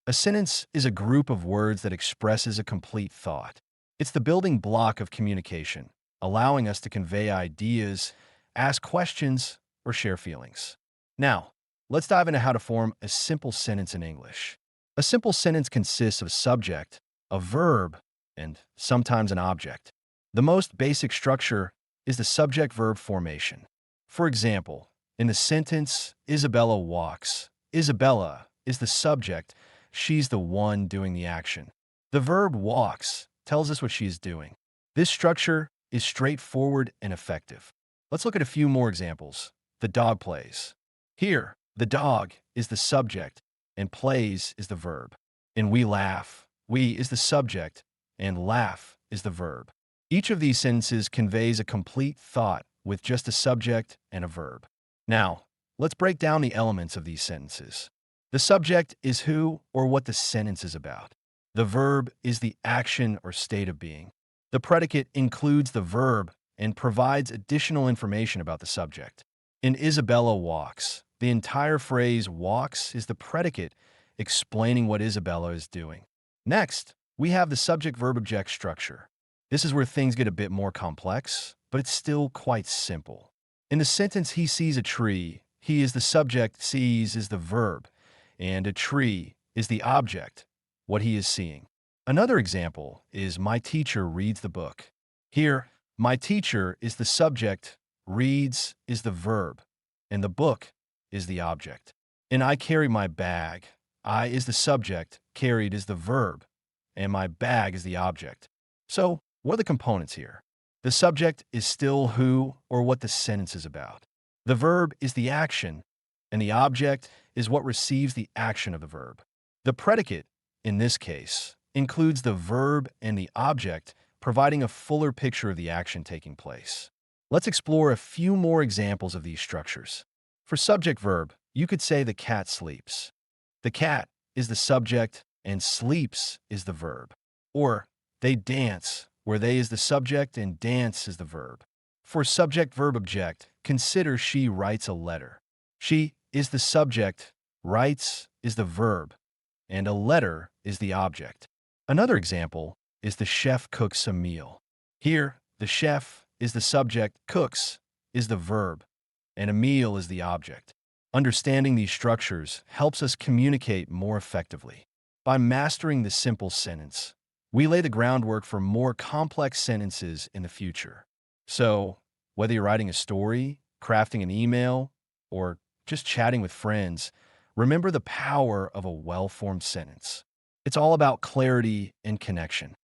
A sentence is a group of words that expresses a complete thought. It's the building block of communication, allowing us to convey ideas, ask questions, or share feelings. Now, let's dive into how to form a simple sentence in English. A simple sentence consists of a subject, a verb, and sometimes an object. The most basic structure is the subject-verb formation. For example, in the sentence, Isabella walks, Isabella is the subject, she's the one doing the action. The verb walks tells us what she is doing. This structure is straightforward and effective. Let's look at a few more examples. The dog plays. Here, the dog is the subject and plays is the verb. In we laugh, we is the subject and laugh is the verb. Each of these sentences conveys a complete thought with just a subject and a verb. Now, let's break down the elements of these sentences. The subject is who or what the sentence is about. The verb is the action or state of being. The predicate includes the verb and provides additional information about the subject. In Isabella walks, the entire phrase walks is the predicate explaining what Isabella is doing. Next, we have the subject-verb-object structure. This is where things get a bit more complex, but it's still quite simple. In the sentence, he sees a tree, he is the subject, sees is the verb, and a tree is the object, what he is seeing. Another example is my teacher reads the book. Here, my teacher is the subject, reads is the verb, and the book is the object. In I carry my bag, I is the subject, carried is the verb, and my bag is the object. So, what are the components here? The subject is still who or what the sentence is about. The verb is the action, and the object is what receives the action of the verb. The predicate, in this case, includes the verb and the object, providing a fuller picture of the action taking place. Let's explore a few more examples of these structures. For subject-verb, you could say the cat sleeps. The cat is the subject and sleeps is the verb. Or they dance, where they is the subject and dance is the verb. For subject-verb-object, consider she writes a letter. She is the subject, writes is the verb, and a letter is the object. Another example is the chef cooks a meal. Here, the chef is the subject, cooks is the verb, and a meal is the object. Understanding these structures helps us communicate more effectively. By mastering the simple sentence, we lay the groundwork for more complex sentences in the future. So, whether you're writing a story, crafting an email, or just chatting with friends, remember the power of a well-formed sentence. It's all about clarity and connection.